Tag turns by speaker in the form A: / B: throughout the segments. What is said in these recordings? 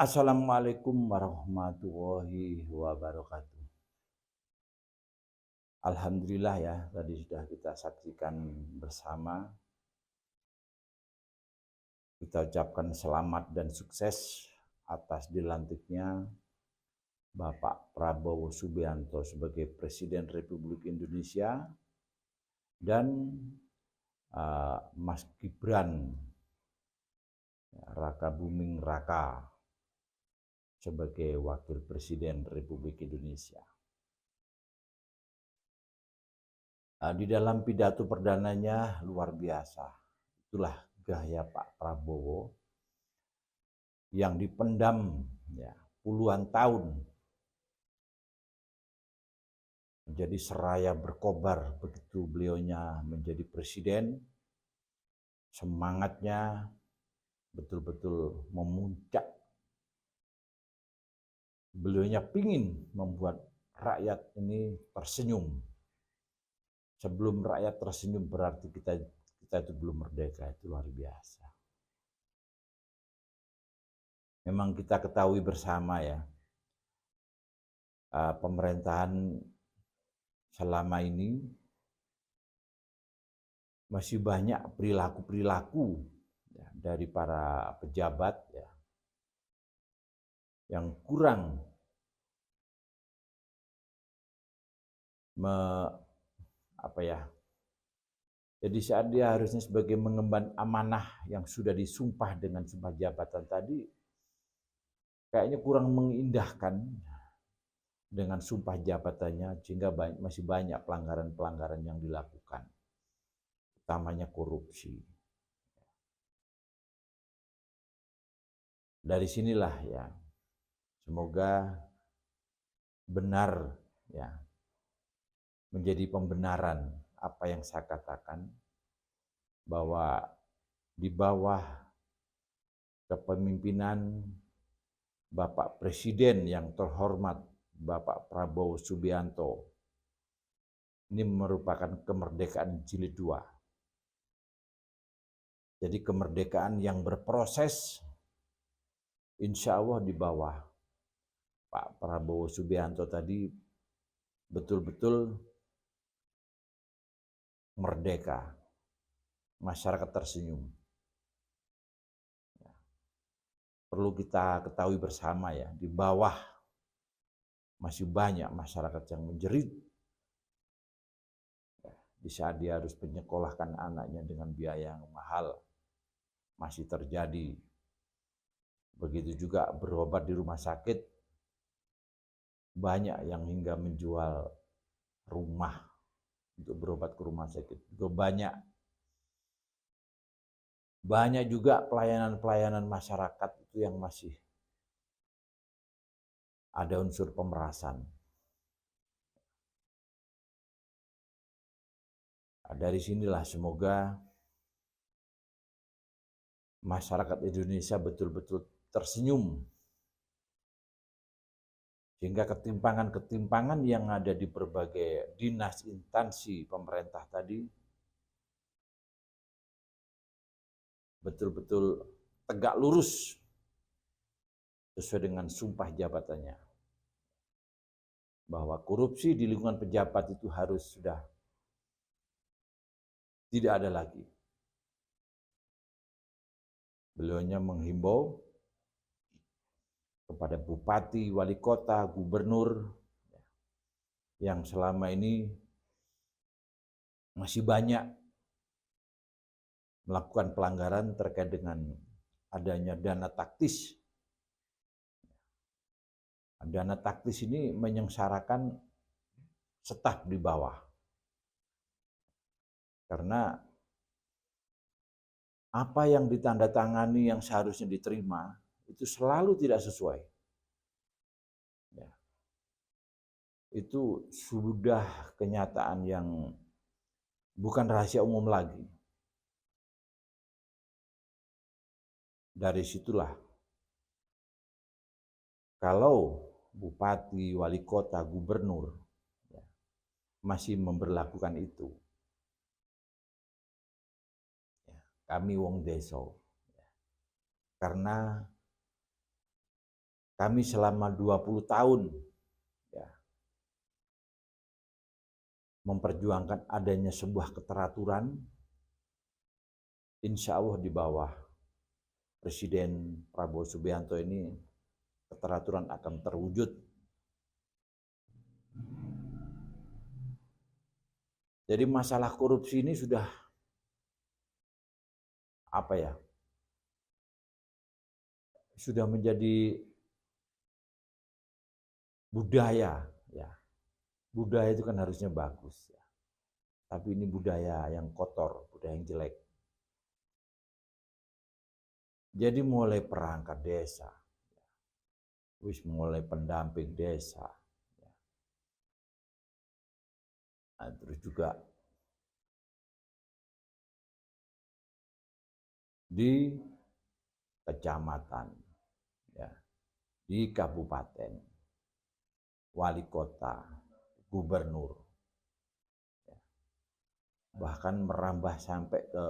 A: Assalamualaikum warahmatullahi wabarakatuh. Alhamdulillah ya, tadi sudah kita saksikan bersama. Kita ucapkan selamat dan sukses atas dilantiknya Bapak Prabowo Subianto sebagai Presiden Republik Indonesia dan Mas Gibran Raka Buming Raka sebagai Wakil Presiden Republik Indonesia. Di dalam pidato perdananya luar biasa. Itulah gaya Pak Prabowo yang dipendam ya, puluhan tahun menjadi seraya berkobar begitu beliaunya menjadi presiden. Semangatnya betul-betul memuncak. Beliaunya pingin membuat rakyat ini tersenyum. Sebelum rakyat tersenyum berarti kita itu belum merdeka. Itu luar biasa. Memang kita ketahui bersama ya, pemerintahan selama ini masih banyak perilaku-perilaku ya, dari para pejabat ya, yang kurang jadi saat dia harusnya sebagai mengemban amanah yang sudah disumpah dengan sumpah jabatan tadi, kayaknya kurang mengindahkan dengan sumpah jabatannya, sehingga masih banyak pelanggaran-pelanggaran yang dilakukan, utamanya korupsi. Dari sinilah ya, semoga benar ya, menjadi pembenaran apa yang saya katakan, bahwa di bawah kepemimpinan Bapak Presiden yang terhormat Bapak Prabowo Subianto, ini merupakan kemerdekaan jilid 2. Jadi kemerdekaan yang berproses, insya Allah di bawah Pak Prabowo Subianto tadi betul-betul merdeka, masyarakat tersenyum. Perlu kita ketahui bersama ya, di bawah masih banyak masyarakat yang menjerit di saat dia harus menyekolahkan anaknya dengan biaya yang mahal. Masih terjadi. Begitu juga berobat di rumah sakit, banyak yang hingga menjual rumah untuk berobat ke rumah sakit. Juga banyak juga pelayanan-pelayanan masyarakat itu yang masih ada unsur pemerasan. Dari sinilah semoga masyarakat Indonesia betul-betul tersenyum, sehingga ketimpangan-ketimpangan yang ada di berbagai dinas instansi pemerintah tadi betul-betul tegak lurus sesuai dengan sumpah jabatannya, bahwa korupsi di lingkungan pejabat itu harus sudah tidak ada lagi. Beliaunya menghimbau kepada bupati, wali kota, gubernur yang selama ini masih banyak melakukan pelanggaran terkait dengan adanya dana taktis. Dana taktis ini menyengsarakan staf di bawah. Karena apa yang ditandatangani yang seharusnya diterima itu selalu tidak sesuai. Ya. Itu sudah kenyataan yang bukan rahasia umum lagi. Dari situlah, kalau bupati, wali kota, gubernur ya, masih memberlakukan itu, ya, kami wong deso, ya, karena kami selama 20 tahun ya, memperjuangkan adanya sebuah keteraturan, insya Allah di bawah Presiden Prabowo Subianto ini keteraturan akan terwujud. Jadi masalah korupsi ini sudah sudah menjadi budaya ya. Budaya itu kan harusnya bagus ya. Tapi ini budaya yang kotor, budaya yang jelek. Jadi mulai perangkat desa, mulai pendamping desa, nah, terus juga di kecamatan, ya, di kabupaten, wali kota, gubernur, ya, bahkan merambah sampai ke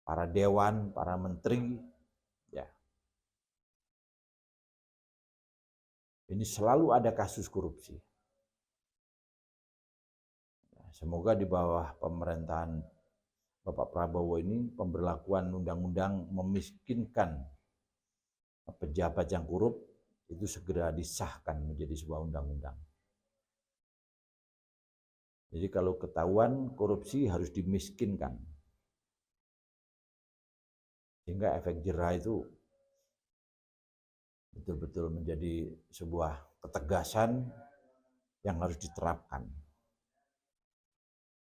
A: para dewan, para menteri, ya. Ini selalu ada kasus korupsi. Semoga di bawah pemerintahan Bapak Prabowo ini pemberlakuan undang-undang memiskinkan pejabat yang korup itu segera disahkan menjadi sebuah undang-undang. Jadi kalau ketahuan korupsi harus dimiskinkan. Sehingga efek jerah itu betul-betul menjadi sebuah ketegasan yang harus diterapkan.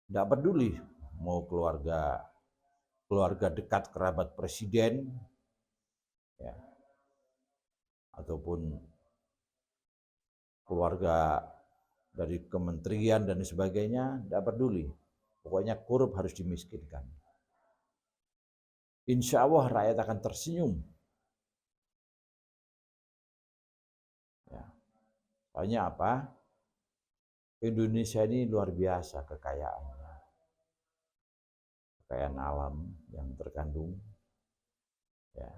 A: Tidak peduli mau keluarga dekat kerabat presiden, ya, ataupun keluarga dari kementerian dan sebagainya, tidak peduli. Pokoknya korup harus dimiskinkan. Insya Allah rakyat akan tersenyum. Ya. Soalnya apa? Indonesia ini luar biasa kekayaannya. Kekayaan alam yang terkandung. Ya.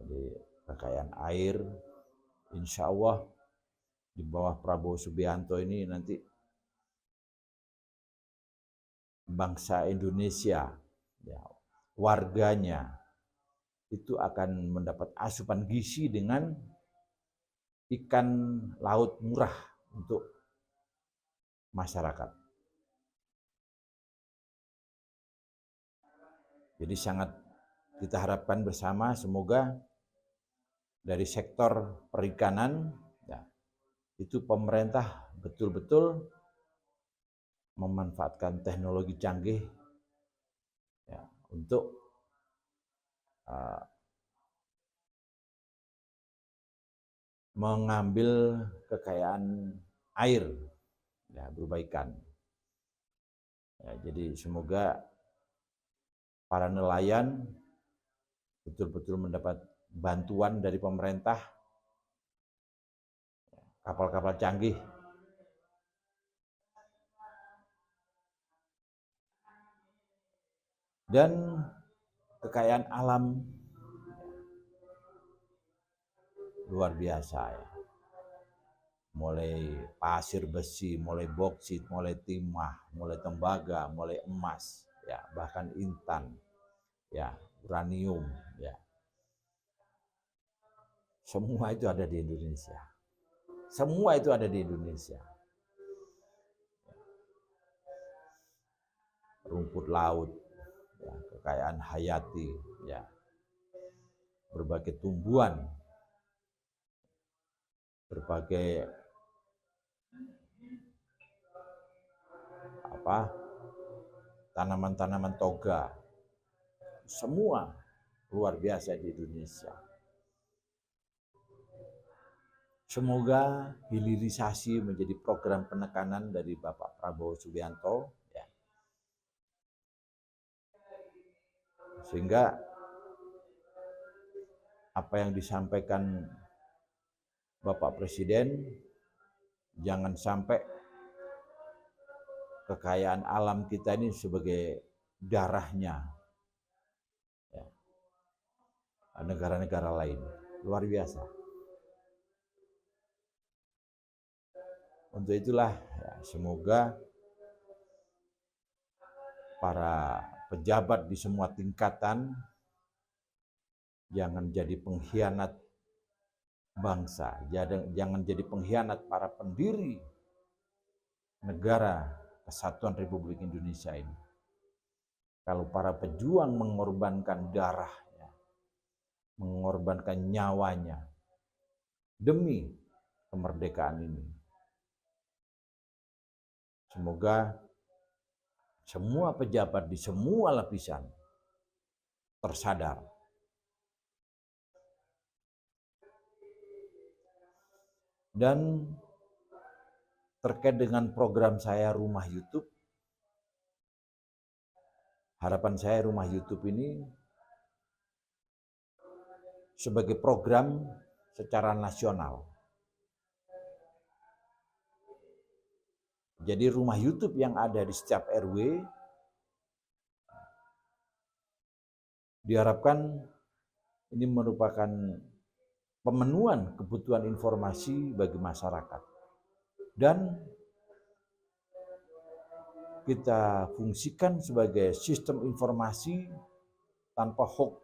A: Jadi kekayaan air, insya Allah di bawah Prabowo Subianto ini nanti bangsa Indonesia, ya, warganya itu akan mendapat asupan gizi dengan ikan laut murah untuk masyarakat. Jadi sangat kita harapkan bersama semoga dari sektor perikanan, ya, itu pemerintah betul-betul memanfaatkan teknologi canggih, ya, untuk mengambil kekayaan air, ya, berupa ikan. Ya, jadi semoga para nelayan betul-betul mendapat bantuan dari pemerintah, kapal-kapal canggih. Dan kekayaan alam luar biasa ya. Mulai pasir besi, mulai boksit, mulai timah, mulai tembaga, mulai emas, ya, bahkan intan, ya, uranium, ya. Semua itu ada di Indonesia. Semua itu ada di Indonesia. Rumput laut, ya, kekayaan hayati, ya, berbagai tumbuhan, berbagai tanaman-tanaman toga, semua luar biasa di Indonesia. Semoga hilirisasi menjadi program penekanan dari Bapak Prabowo Subianto, ya, sehingga apa yang disampaikan Bapak Presiden jangan sampai kekayaan alam kita ini sebagai darahnya, ya, negara-negara lain. Luar biasa. Untuk itulah ya, semoga para pejabat di semua tingkatan jangan jadi pengkhianat bangsa, jangan jadi pengkhianat para pendiri negara Kesatuan Republik Indonesia ini. Kalau para pejuang mengorbankan darahnya, mengorbankan nyawanya demi kemerdekaan ini, semoga semua pejabat di semua lapisan tersadar. Dan terkait dengan program saya Rumah YouTube, harapan saya Rumah YouTube ini sebagai program secara nasional. Jadi rumah YouTube yang ada di setiap RW diharapkan ini merupakan pemenuhan kebutuhan informasi bagi masyarakat. Dan kita fungsikan sebagai sistem informasi tanpa hoax.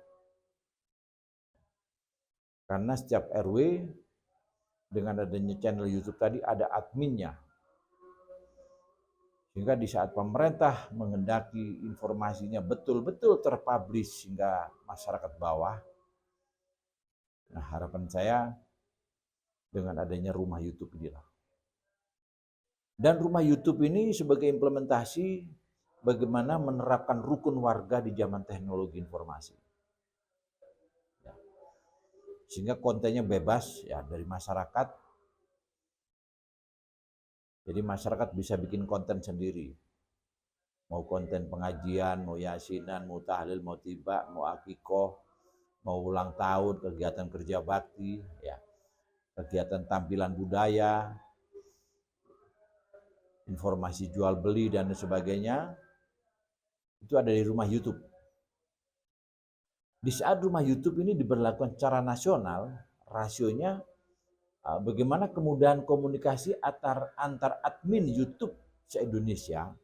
A: Karena setiap RW dengan adanya channel YouTube tadi ada adminnya. Sehingga di saat pemerintah menghendaki informasinya betul-betul terpublish hingga masyarakat bawah, nah harapan saya dengan adanya rumah YouTube inilah. Dan rumah YouTube ini sebagai implementasi bagaimana menerapkan rukun warga di zaman teknologi informasi. Sehingga kontennya bebas ya dari masyarakat. Jadi masyarakat bisa bikin konten sendiri. Mau konten pengajian, mau yasinan, mau tahlil, mau tiba, mau akikoh, mau ulang tahun, kegiatan kerja bakti, ya, kegiatan tampilan budaya, informasi jual beli dan sebagainya, itu ada di rumah YouTube. Di saat rumah YouTube ini diberlakukan secara nasional, rasionya bagaimana kemudahan komunikasi antar admin YouTube se-Indonesia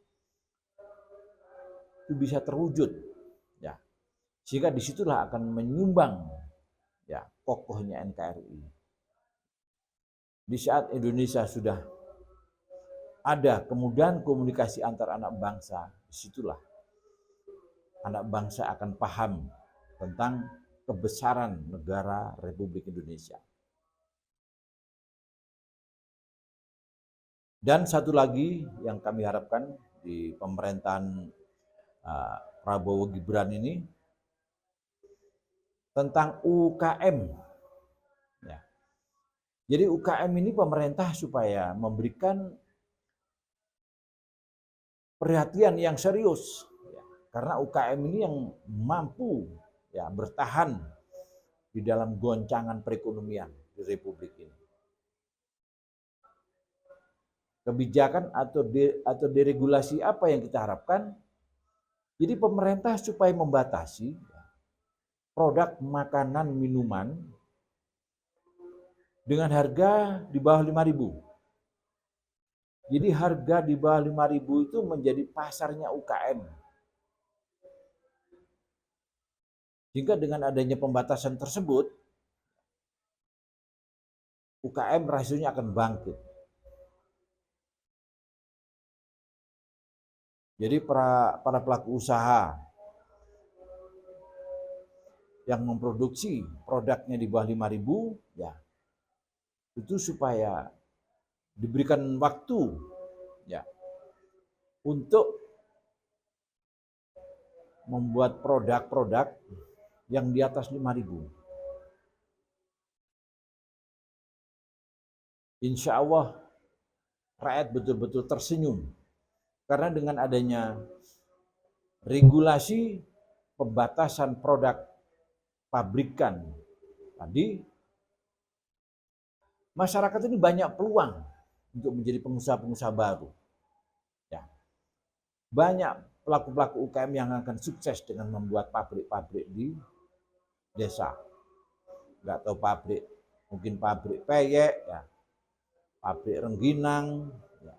A: itu bisa terwujud, ya, sehingga disitulah akan menyumbang ya kokohnya NKRI. Di saat Indonesia sudah ada kemudahan komunikasi antar anak bangsa, disitulah anak bangsa akan paham tentang kebesaran negara Republik Indonesia. Dan satu lagi yang kami harapkan di pemerintahan Prabowo Gibran ini tentang UKM. Ya. Jadi UKM ini pemerintah supaya memberikan perhatian yang serius, ya. Karena UKM ini yang mampu ya bertahan di dalam goncangan perekonomian di Republik ini. Kebijakan atau deregulasi apa yang kita harapkan? Jadi pemerintah supaya membatasi produk makanan minuman dengan harga di bawah 5.000. Jadi harga di bawah 5.000 itu menjadi pasarnya UKM. Sehingga dengan adanya pembatasan tersebut, UKM rasionya akan bangkit. Jadi para pelaku usaha yang memproduksi produknya di bawah 5.000, ya, itu supaya diberikan waktu ya untuk membuat produk-produk yang di atas 5.000. Insya Allah rakyat betul-betul tersenyum. Karena dengan adanya regulasi pembatasan produk pabrikan tadi, masyarakat ini banyak peluang untuk menjadi pengusaha-pengusaha baru. Ya. Banyak pelaku-pelaku UKM yang akan sukses dengan membuat pabrik-pabrik di desa. nggak tahu pabrik, mungkin pabrik peyek, ya, pabrik rengginang, ya,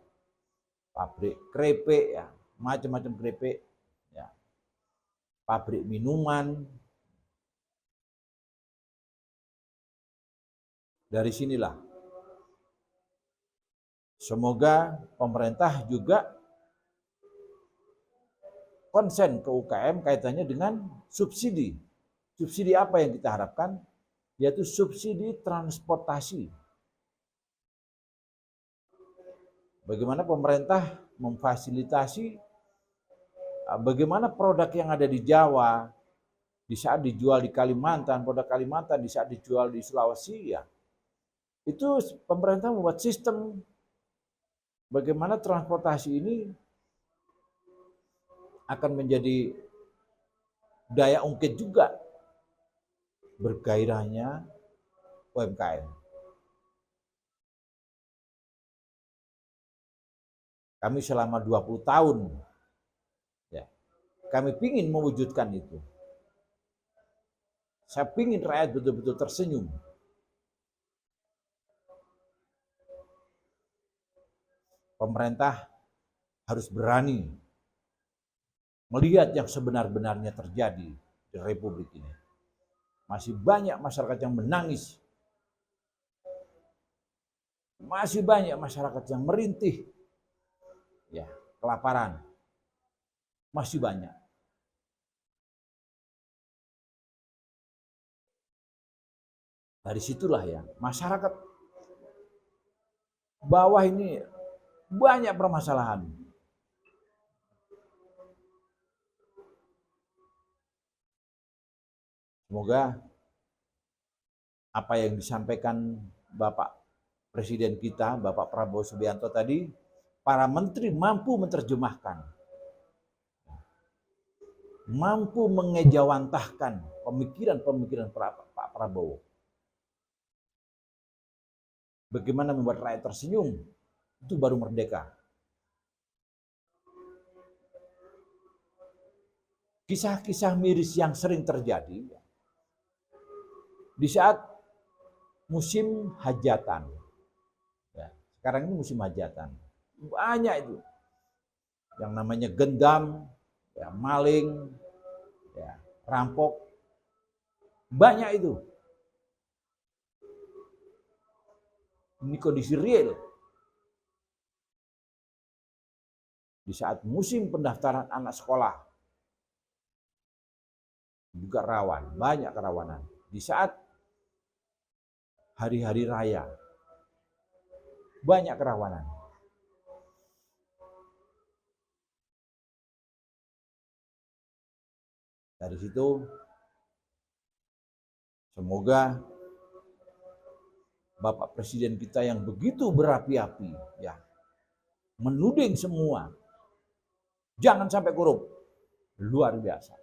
A: pabrik keripik, ya, macam-macam keripik, ya, pabrik minuman. Dari sinilah semoga pemerintah juga konsen ke UKM kaitannya dengan subsidi. Subsidi apa yang kita harapkan? Yaitu subsidi transportasi. Bagaimana pemerintah memfasilitasi bagaimana produk yang ada di Jawa di saat dijual di Kalimantan, produk Kalimantan di saat dijual di Sulawesi, ya, itu pemerintah membuat sistem bagaimana transportasi ini akan menjadi daya ungkit juga bergairahnya UMKM. Kami selama 20 tahun, ya, kami ingin mewujudkan itu. Saya ingin rakyat betul-betul tersenyum. Pemerintah harus berani melihat yang sebenar-benarnya terjadi di Republik ini. Masih banyak masyarakat yang menangis. Masih banyak masyarakat yang merintih. Ya, kelaparan. Masih banyak. Dari situlah ya, masyarakat bawah ini banyak permasalahan. Semoga apa yang disampaikan Bapak Presiden kita, Bapak Prabowo Subianto tadi, para menteri mampu menerjemahkan, mampu mengejawantahkan pemikiran-pemikiran Pak Prabowo. Bagaimana membuat rakyat tersenyum, itu baru merdeka. Kisah-kisah miris yang sering terjadi di saat musim hajatan. Ya, sekarang ini musim hajatan. Banyak itu. Yang namanya gendam, ya, maling, ya, rampok. Banyak itu. Ini kondisi real. Di saat musim pendaftaran anak sekolah, juga rawan, banyak kerawanan. Di saat hari-hari raya, banyak kerawanan. Dari situ, semoga Bapak Presiden kita yang begitu berapi-api, ya, menuding semua, jangan sampai korup, luar biasa.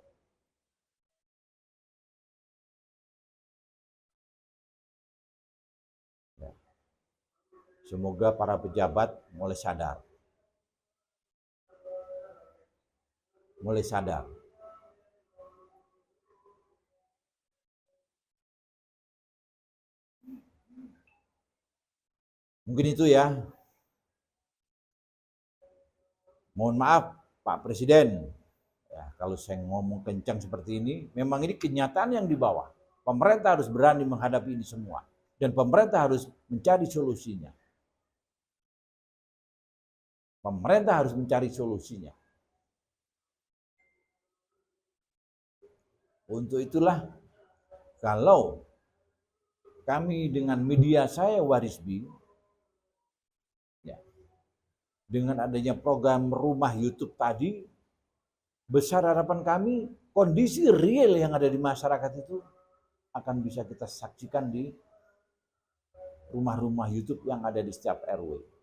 A: Ya. Semoga para pejabat mulai sadar. Mulai sadar. Mungkin itu ya. Mohon maaf Pak Presiden, ya, kalau saya ngomong kencang seperti ini, memang ini kenyataan yang di bawah. Pemerintah harus berani menghadapi ini semua. Dan pemerintah harus mencari solusinya. Pemerintah harus mencari solusinya. Untuk itulah, kalau kami dengan media saya Warisbi, ya, dengan adanya program Rumah YouTube tadi, besar harapan kami kondisi real yang ada di masyarakat itu akan bisa kita saksikan di rumah-rumah YouTube yang ada di setiap RW.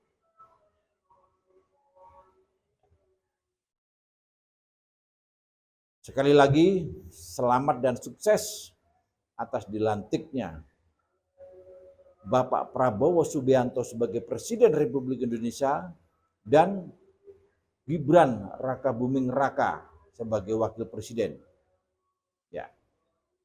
A: Sekali lagi, selamat dan sukses atas dilantiknya Bapak Prabowo Subianto sebagai Presiden Republik Indonesia dan Gibran Rakabuming Raka sebagai Wakil Presiden. Ya.